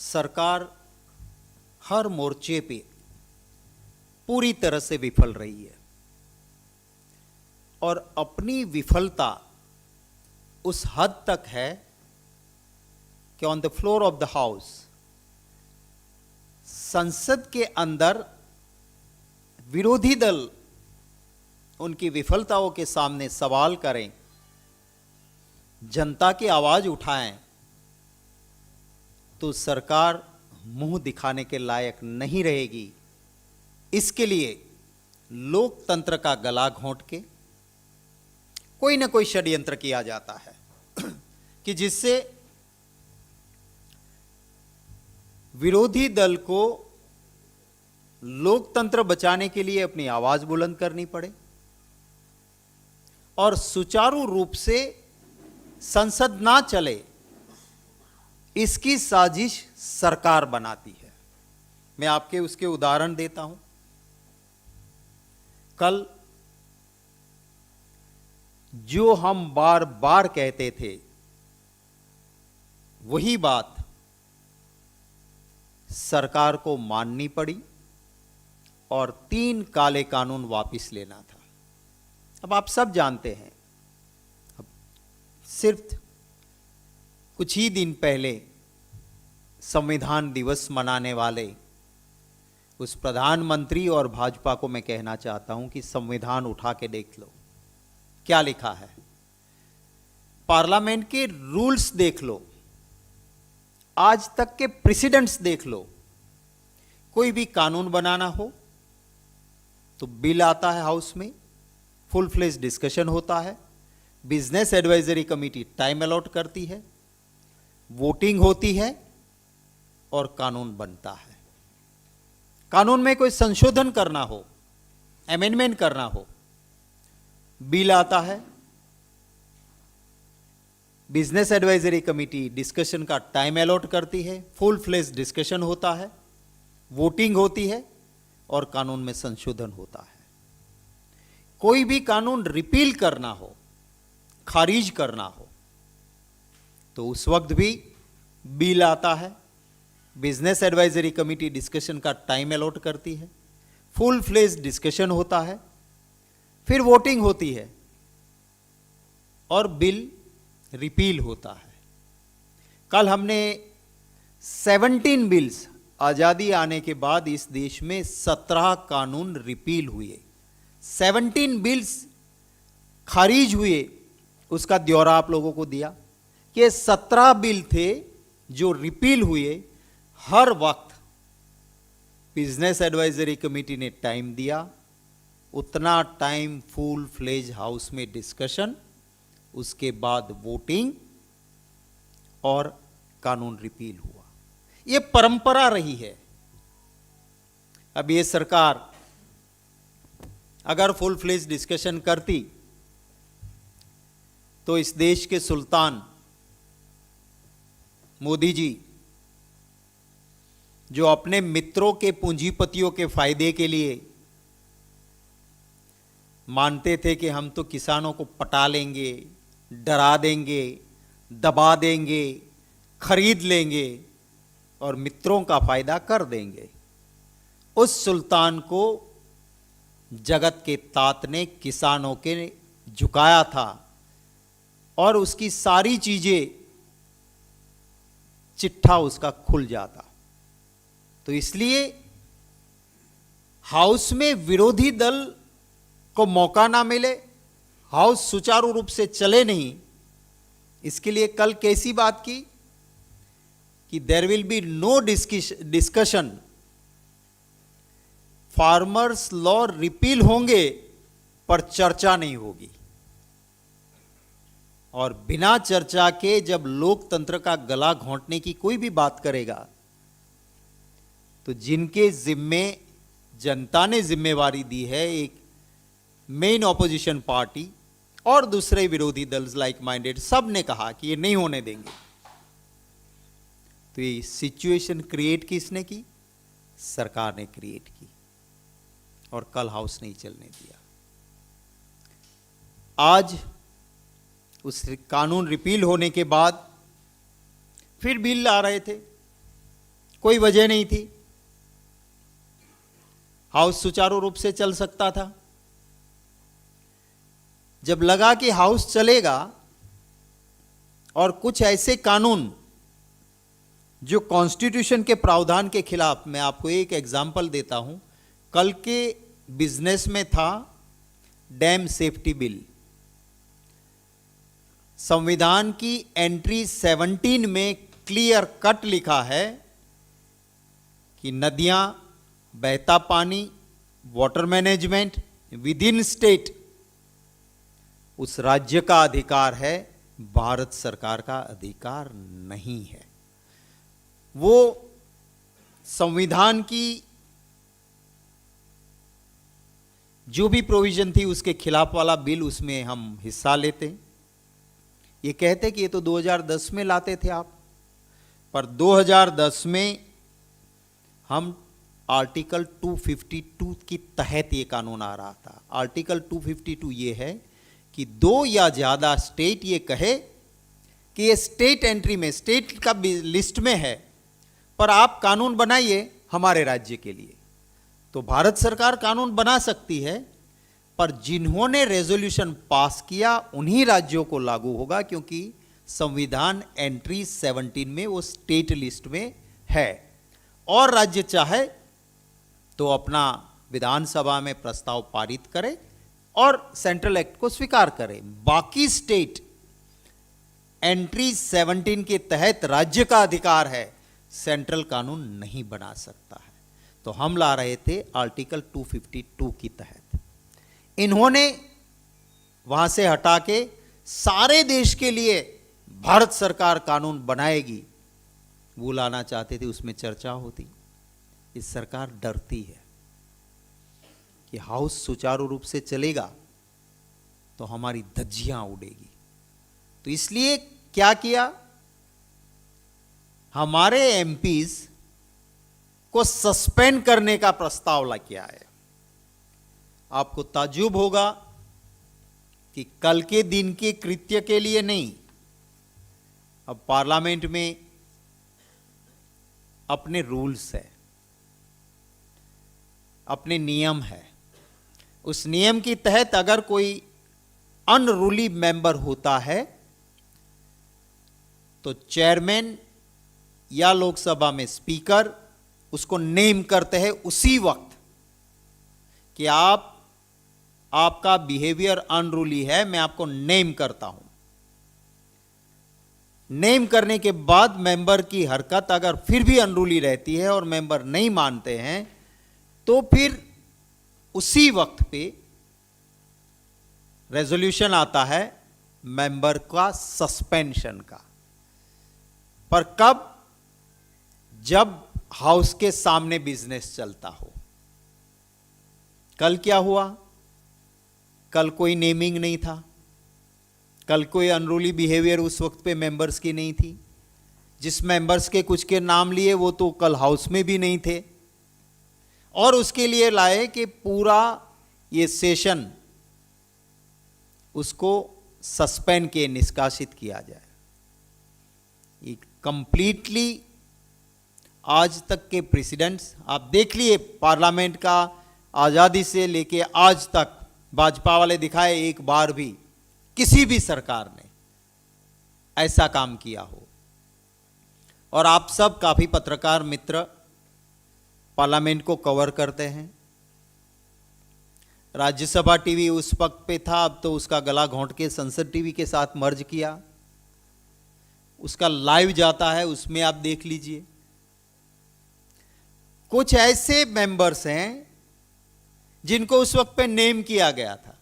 सरकार हर मोर्चे पे पूरी तरह से विफल रही है और अपनी विफलता उस हद तक है कि on the floor of the house, संसद के अंदर विरोधी दल उनकी विफलताओं के सामने सवाल करें, जनता की आवाज उठाएं, तो सरकार मुंह दिखाने के लायक नहीं रहेगी। इसके लिए लोकतंत्र का गला घोंट के कोई ना कोई षड्यंत्र किया जाता है कि जिससे विरोधी दल को लोकतंत्र बचाने के लिए अपनी आवाज बुलंद करनी पड़े और सुचारू रूप से संसद ना चले, इसकी साजिश सरकार बनाती है। मैं आपके उसके उदाहरण देता हूं। कल जो हम बार बार कहते थे वही बात सरकार को माननी पड़ी और 3 काले कानून वापस लेना था। अब आप सब जानते हैं, अब सिर्फ कुछ ही दिन पहले संविधान दिवस मनाने वाले उस प्रधानमंत्री और भाजपा को मैं कहना चाहता हूं कि संविधान उठा के देख लो, क्या लिखा है। पार्लियामेंट के रूल्स देख लो, आज तक के प्रेसिडेंट्स देख लो। कोई भी कानून बनाना हो तो बिल आता है हाउस में, फुल फ्लेज डिस्कशन होता है, business advisory committee time allot करती है, वोटिंग होती है और कानून बनता है। कानून में कोई संशोधन करना हो, अमेंडमेंट करना हो, बिल आता है, बिजनेस एडवाइजरी कमेटी डिस्कशन का टाइम अलॉट करती है, फुल फ्लेज डिस्कशन होता है, वोटिंग होती है और कानून में संशोधन होता है। कोई भी कानून रिपील करना हो, खारिज करना हो, तो उस वक्त भी बिल आता है, बिजनेस एडवाइजरी कमेटी डिस्कशन का टाइम अलॉट करती है, फुल फ्लेज डिस्कशन होता है, फिर वोटिंग होती है और बिल रिपील होता है। कल हमने 17 बिल्स, आजादी आने के बाद इस देश में 17 कानून रिपील हुए, 17 बिल्स खारिज हुए। उसका ब्यौरा आप लोगों को दिया कि 17 बिल थे जो रिपील हुए। हर वक्त बिजनेस एडवाइजरी कमेटी ने टाइम दिया, उतना टाइम फुल फ्लेज हाउस में डिस्कशन, उसके बाद वोटिंग और कानून रिपील हुआ। यह परंपरा रही है। अब यह सरकार अगर फुल फ्लेज डिस्कशन करती तो इस देश के सुल्तान मोदी जी, जो अपने मित्रों के पूंजीपतियों के फायदे के लिए मानते थे कि हम तो किसानों को पटा लेंगे, डरा देंगे, दबा देंगे, खरीद लेंगे और मित्रों का फायदा कर देंगे, उस सुल्तान को जगत के तात ने किसानों के झुकाया था और उसकी सारी चीजें, चिट्ठा उसका खुल जाता। तो इसलिए हाउस में विरोधी दल को मौका ना मिले, हाउस सुचारू रूप से चले नहीं, इसके लिए कल कैसी बात की कि there will be no discussion, farmers law repeal होंगे पर चर्चा नहीं होगी। और बिना चर्चा के जब लोकतंत्र का गला घोंटने की कोई भी बात करेगा तो जिनके जिम्मे जनता ने जिम्मेवारी दी है, एक मेन ऑपोजिशन पार्टी और दूसरे विरोधी दल लाइक माइंडेड, सब ने कहा कि ये नहीं होने देंगे। तो ये सिचुएशन क्रिएट किसने की? सरकार ने क्रिएट की और कल हाउस नहीं चलने दिया। आज उस कानून रिपील होने के बाद फिर बिल आ रहे थे कोई वजह नहीं थी, हाउस सुचारू रूप से चल सकता था। जब लगा कि हाउस चलेगा और कुछ ऐसे कानून जो कॉन्स्टिट्यूशन के प्रावधान के खिलाफ, मैं आपको एक एग्जांपल देता हूं, कल के बिजनेस में था डैम सेफ्टी बिल। संविधान की एंट्री 17 में क्लियर कट लिखा है कि नदियां, बहता पानी, water management with in state उस राज्य का अधिकार है, भारत सरकार का अधिकार नहीं है। वो संविधान की जो भी प्रोविजन थी उसके खिलाफ वाला बिल, उसमें हम हिस्सा लेते। ये कहते कि ये तो 2010 में लाते थे आप, पर 2010 में हम आर्टिकल 252 की तहत ये कानून आ रहा था। आर्टिकल 252 ये है कि दो या ज्यादा स्टेट ये कहे कि ये स्टेट एंट्री में, स्टेट का लिस्ट में है, पर आप कानून बनाइए हमारे राज्य के लिए। तो भारत सरकार कानून बना सकती है, पर जिन्होंने रेजोल्यूशन पास किया उन्हीं राज्यों को लागू होगा, क्योंकि संविधान एंट्री 17 में वो स्टेट लिस्ट में है। और राज्य चाहे तो अपना विधानसभा में प्रस्ताव पारित करे और सेंट्रल एक्ट को स्वीकार करे। बाकी स्टेट एंट्री 17 के तहत राज्य का अधिकार है, सेंट्रल कानून नहीं बना सकता है। तो हम ला रहे थे आर्टिकल 252 की तहत। इन्होंने वहां से हटा के सारे देश के लिए भारत सरकार कानून बनाएगी वो लाना चाहते थे, उसमें चर्चा होती। इस सरकार डरती है कि हाउस सुचारू रूप से चलेगा तो हमारी धज्जियां उड़ेगी। तो इसलिए क्या किया, हमारे एमपीज को सस्पेंड करने का प्रस्ताव ला किया है। आपको ताज्जुब होगा कि कल के दिन के कृत्य के लिए नहीं, अब पार्लियामेंट में अपने रूल्स है, अपने नियम है। उस नियम के तहत अगर कोई अनरूली मेंबर होता है तो चेयरमैन या लोकसभा में स्पीकर उसको नेम करते हैं उसी वक्त कि आपका बिहेवियर अनरूली है, मैं आपको नेम करता हूं। नेम करने के बाद मेंबर की हरकत अगर फिर भी अनरूली रहती है और मेंबर नहीं मानते हैं तो फिर उसी वक्त पे रेजोल्यूशन आता है मेंबर का सस्पेंशन का। पर कब? जब हाउस के सामने बिजनेस चलता हो। कल क्या हुआ? कल कोई नेमिंग नहीं था, कल कोई अनरूली बिहेवियर उस वक्त पे मेंबर्स की नहीं थी। जिस मेंबर्स के कुछ के नाम लिए वो तो कल हाउस में भी नहीं थे, और उसके लिए लाए कि पूरा ये सेशन उसको सस्पेंड के निष्कासित किया जाए। ये कंप्लीटली आज तक के प्रेसिडेंट्स आप देख लिए, पार्लियामेंट का आज़ादी से लेके आज तक भाजपा वाले दिखाए एक बार भी किसी भी सरकार ने ऐसा काम किया हो। और आप सब काफी पत्रकार मित्र पार्लियामेंट को कवर करते हैं। राज्यसभा टीवी उस वक्त पे था, अब तो उसका गला घोंट के संसद टीवी के साथ मर्ज किया। उसका लाइव जाता है, उसमें आप देख लीजिए। कुछ ऐसे मेंबर्स हैं जिनको उस वक्त पे नेम किया गया था।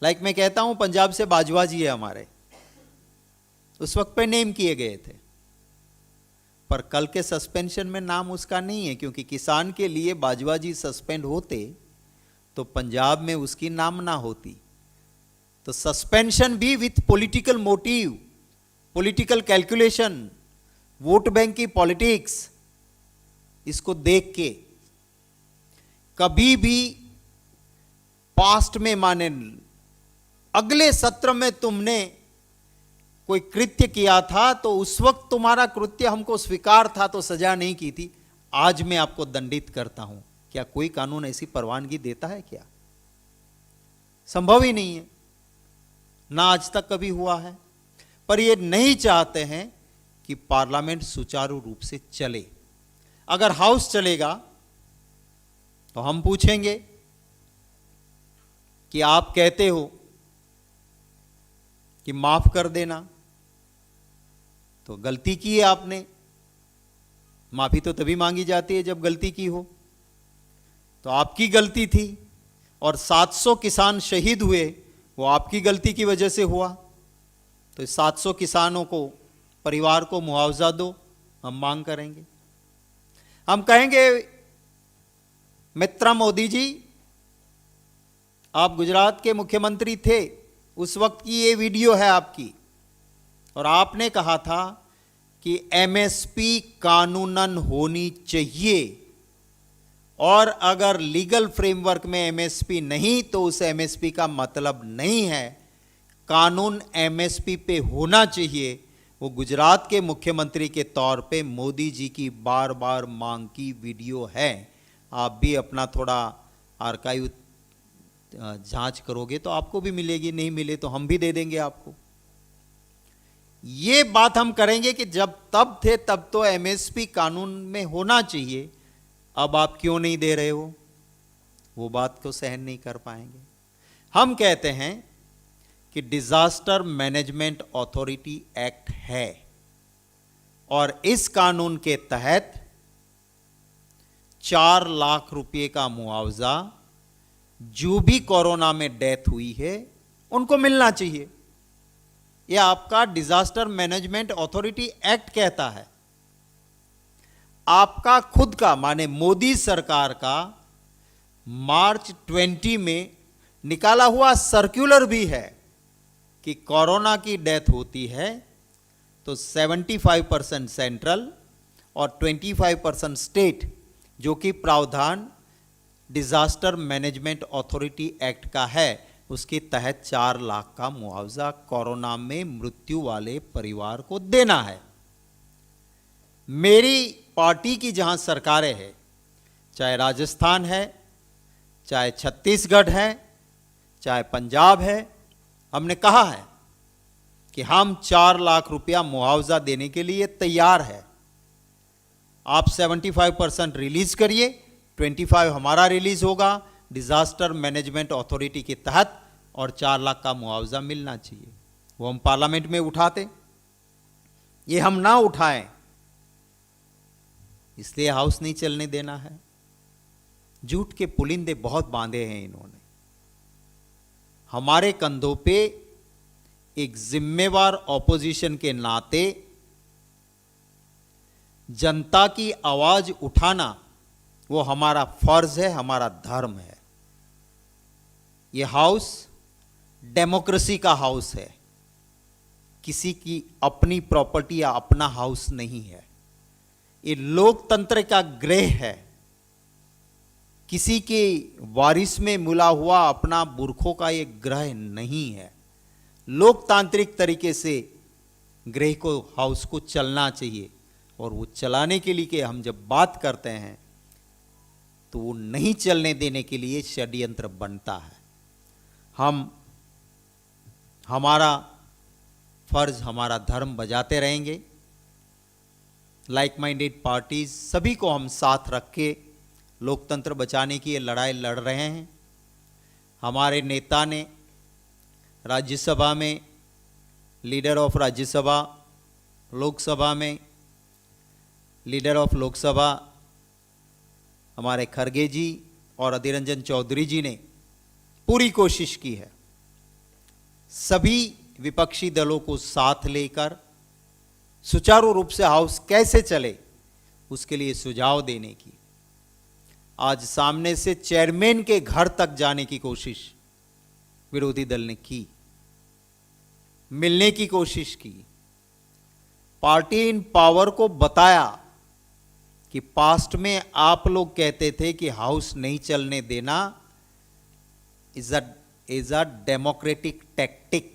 लाइक मैं कहता हूं पंजाब से बाजवा जी है हमारे, उस वक्त पे नेम किए गए थे, पर कल के सस्पेंशन में नाम उसका नहीं है, क्योंकि किसान के लिए बाजवा जी सस्पेंड होते तो पंजाब में उसकी नाम ना होती। तो सस्पेंशन भी with political motive, political calculation, vote bank की पॉलिटिक्स, इसको देख के कभी भी पास्ट में माने अगले सत्र में तुमने कोई कृत्य किया था तो उस वक्त तुम्हारा कृत्य हमको स्वीकार था तो सजा नहीं की थी, आज मैं आपको दंडित करता हूं। क्या कोई कानून ऐसी परवानगी देता है क्या? संभव ही नहीं है, ना आज तक कभी हुआ है। पर ये नहीं चाहते हैं कि पार्लियामेंट सुचारू रूप से चले। अगर हाउस चलेगा तो हम पूछेंगे कि आप कहते हो कि माफ कर देना, तो गलती की है आपने, माफी तो तभी मांगी जाती है जब गलती की हो। तो आपकी गलती थी और 700 किसान शहीद हुए, वो आपकी गलती की वजह से हुआ। तो 700 किसानों को, परिवार को मुआवजा दो, हम मांग करेंगे। हम कहेंगे मित्रा मोदी जी, आप गुजरात के मुख्यमंत्री थे, उस वक्त की ये वीडियो है आपकी, और आपने कहा था कि एमएसपी कानूनन होनी चाहिए, और अगर लीगल फ्रेमवर्क में एमएसपी नहीं तो उस एमएसपी का मतलब नहीं है, कानून एमएसपी पे होना चाहिए। वो गुजरात के मुख्यमंत्री के तौर पे मोदी जी की बार बार मांग की वीडियो है। आप भी अपना थोड़ा आर्काइव जांच करोगे तो आपको भी मिलेगी, नहीं मिले तो हम भी दे देंगे आपको। ये बात हम करेंगे कि जब तब थे तब तो एमएसपी कानून में होना चाहिए, अब आप क्यों नहीं दे रहे हो, वो बात को सहन नहीं कर पाएंगे। हम कहते हैं कि डिजास्टर मैनेजमेंट अथॉरिटी एक्ट है, और इस कानून के तहत 4 लाख रुपए का मुआवजा जो भी कोरोना में डेथ हुई है उनको मिलना चाहिए। यह आपका डिजास्टर मैनेजमेंट अथॉरिटी एक्ट कहता है। आपका खुद का, माने मोदी सरकार का मार्च 20 में निकाला हुआ सर्कुलर भी है कि कोरोना की डेथ होती है तो 75% सेंट्रल और 25% स्टेट, जो कि प्रावधान डिजास्टर मैनेजमेंट अथॉरिटी एक्ट का है, उसके तहत 4 लाख का मुआवजा कोरोना में मृत्यु वाले परिवार को देना है। मेरी पार्टी की जहां सरकारें हैं, चाहे राजस्थान है, चाहे छत्तीसगढ़ है, चाहे पंजाब है, हमने कहा है कि हम 4 लाख रुपया मुआवजा देने के लिए तैयार है। आप 75% रिलीज करिए, 25 हमारा रिलीज होगा डिजास्टर मैनेजमेंट अथॉरिटी के तहत, और 4 लाख का मुआवजा मिलना चाहिए। वो हम पार्लियामेंट में उठाते, ये हम ना उठाएं इसलिए हाउस नहीं चलने देना है। झूठ के पुलिंदे बहुत बांधे हैं इन्होंने। हमारे कंधों पे एक जिम्मेवार ऑपोजिशन के नाते जनता की आवाज उठाना वो हमारा फर्ज है, हमारा धर्म है। ये हाउस डेमोक्रेसी का हाउस है, किसी की अपनी प्रॉपर्टी या अपना हाउस नहीं है। ये लोकतंत्र का गृह है, किसी के वारिस में मिला हुआ अपना बुरखों का ये गृह नहीं है। लोकतांत्रिक तरीके से गृह को, हाउस को चलना चाहिए, और वो चलाने के लिए कि हम जब बात करते हैं तो वो नहीं चलने देने के लिए षड्यंत्र बनता है। हम हमारा फर्ज, हमारा धर्म बजाते रहेंगे। लाइक माइंडेड पार्टीज सभी को हम साथ रख के लोकतंत्र बचाने की ये लड़ाई लड़ रहे हैं। हमारे नेता ने राज्यसभा में, लीडर ऑफ राज्यसभा, लोकसभा में लीडर ऑफ लोकसभा हमारे खरगे जी और अधीर रंजन चौधरी जी ने पूरी कोशिश की है सभी विपक्षी दलों को साथ लेकर सुचारू रूप से हाउस कैसे चले उसके लिए सुझाव देने की। आज सामने से चेयरमैन के घर तक जाने की कोशिश विरोधी दल ने की, मिलने की कोशिश की। पार्टी इन पावर को बताया कि पास्ट में आप लोग कहते थे कि हाउस नहीं चलने देना इज अ डेमोक्रेटिक टैक्टिक,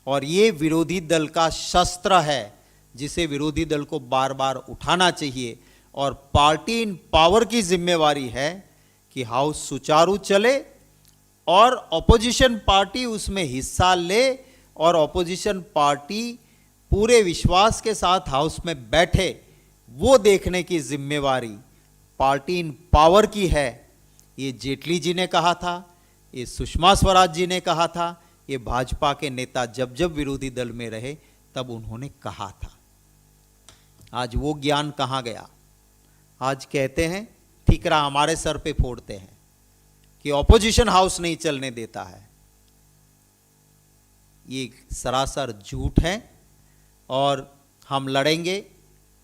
और ये विरोधी दल का शस्त्र है जिसे विरोधी दल को बार बार उठाना चाहिए। और पार्टी इन पावर की जिम्मेवारी है कि हाउस सुचारू चले और ऑपोजिशन पार्टी उसमें हिस्सा ले और ऑपोजिशन पार्टी पूरे विश्वास के साथ हाउस में बैठे, वो देखने की जिम्मेवारी पार्टी इन पावर की है। ये जेटली जी ने कहा था, ये सुषमा स्वराज जी ने कहा था, ये भाजपा के नेता जब जब विरोधी दल में रहे तब उन्होंने कहा था। आज वो ज्ञान कहाँ गया? आज कहते हैं ठीकरा हमारे सर पे फोड़ते हैं कि ऑपोजिशन हाउस नहीं चलने देता है। ये सरासर झूठ है और हम लड़ेंगे,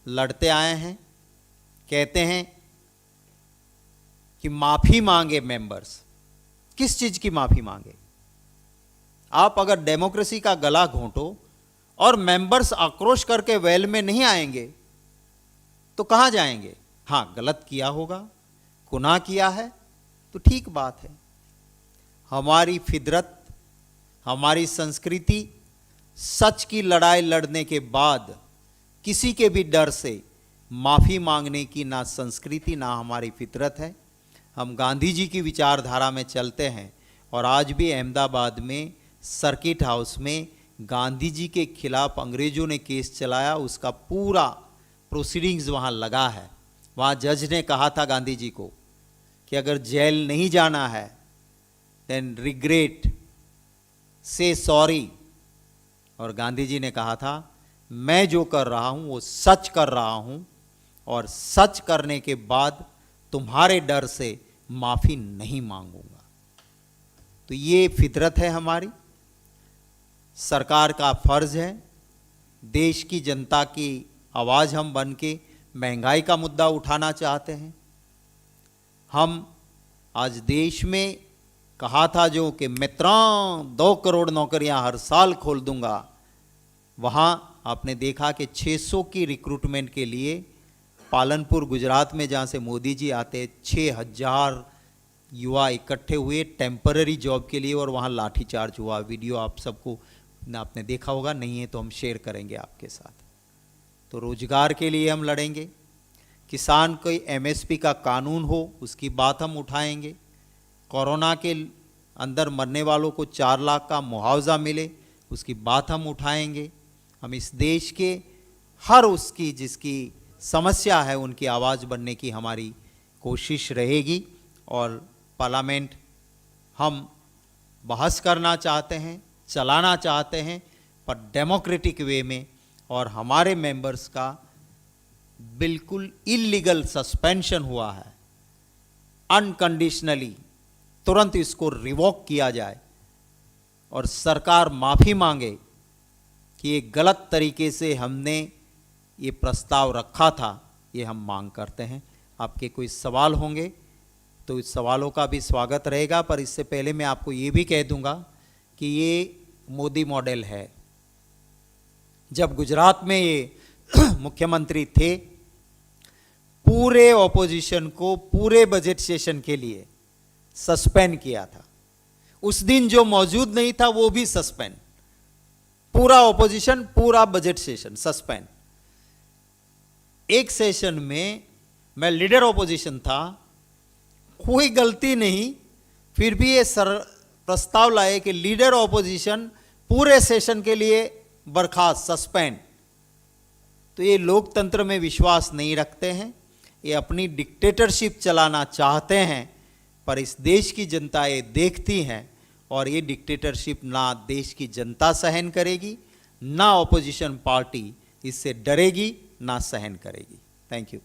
लड़ते आए हैं। कहते हैं कि माफी मांगे मेंबर्स, किस चीज की माफी मांगे? आप अगर डेमोक्रेसी का गला घोंटो और मेंबर्स आक्रोश करके वेल में नहीं आएंगे तो कहां जाएंगे? हां, गलत किया होगा, गुनाह किया है तो ठीक बात है। हमारी फितरत, हमारी संस्कृति सच की लड़ाई लड़ने के बाद किसी के भी डर से माफी मांगने की ना संस्कृति ना हमारी फितरत है। हम गांधी जी की विचारधारा में चलते हैं और आज भी अहमदाबाद में सर्किट हाउस में गांधी जी के खिलाफ अंग्रेजों ने केस चलाया, उसका पूरा प्रोसीडिंग्स वहाँ लगा है। वहाँ जज ने कहा था गांधी जी को कि अगर जेल नहीं जाना है देन रिग्रेट, से सॉरी। और गांधी जी ने कहा था मैं जो कर रहा हूँ वो सच कर रहा हूँ और सच करने के बाद तुम्हारे डर से माफ़ी नहीं मांगूंगा। तो ये फितरत है हमारी। सरकार का फर्ज है, देश की जनता की आवाज़ हम बन के महंगाई का मुद्दा उठाना चाहते हैं। हम आज देश में कहा था जो कि मित्रों 2 करोड़ नौकरियां हर साल खोल दूंगा, वहाँ आपने देखा कि 600 की रिक्रूटमेंट के लिए पालनपुर गुजरात में जहाँ से मोदी जी आते 6000 युवा इकट्ठे हुए टेम्पररी जॉब के लिए और वहाँ लाठीचार्ज हुआ। वीडियो आप सबको आपने देखा होगा, नहीं है तो हम शेयर करेंगे आपके साथ। तो रोजगार के लिए हम लड़ेंगे, किसान कोई एमएसपी का कानून हो उसकी बात हम उठाएंगे, कोरोना के अंदर मरने वालों को 4 लाख का मुआवजा मिले उसकी बात हम उठाएंगे। हम इस देश के हर उसकी जिसकी समस्या है उनकी आवाज़ बनने की हमारी कोशिश रहेगी। और पार्लियामेंट हम बहस करना चाहते हैं, चलाना चाहते हैं, पर डेमोक्रेटिक वे में। और हमारे मेंबर्स का बिल्कुल इलीगल सस्पेंशन हुआ है, अनकंडीशनली, तुरंत इसको रिवॉक किया जाए और सरकार माफ़ी मांगे कि ये गलत तरीके से हमने ये प्रस्ताव रखा था, ये हम मांग करते हैं। आपके कोई सवाल होंगे तो इस सवालों का भी स्वागत रहेगा, पर इससे पहले मैं आपको ये भी कह दूंगा कि ये मोदी मॉडल है। जब गुजरात में ये मुख्यमंत्री थे, पूरे ऑपोजिशन को पूरे बजट सेशन के लिए सस्पेंड किया था। उस दिन जो मौजूद नहीं था वो भी सस्पेंड, पूरा ऑपोजिशन, पूरा बजट सेशन सस्पेंड। एक सेशन में मैं लीडर ऑपोजिशन था, कोई गलती नहीं, फिर भी ये प्रस्ताव लाए कि लीडर ऑपोजिशन पूरे सेशन के लिए बर्खास्त, सस्पेंड। तो ये लोकतंत्र में विश्वास नहीं रखते हैं, ये अपनी डिक्टेटरशिप चलाना चाहते हैं। पर इस देश की जनता ये देखती हैं और ये डिक्टेटरशिप ना देश की जनता सहन करेगी, ना ऑपोजिशन पार्टी इससे डरेगी, ना सहन करेगी। Thank you.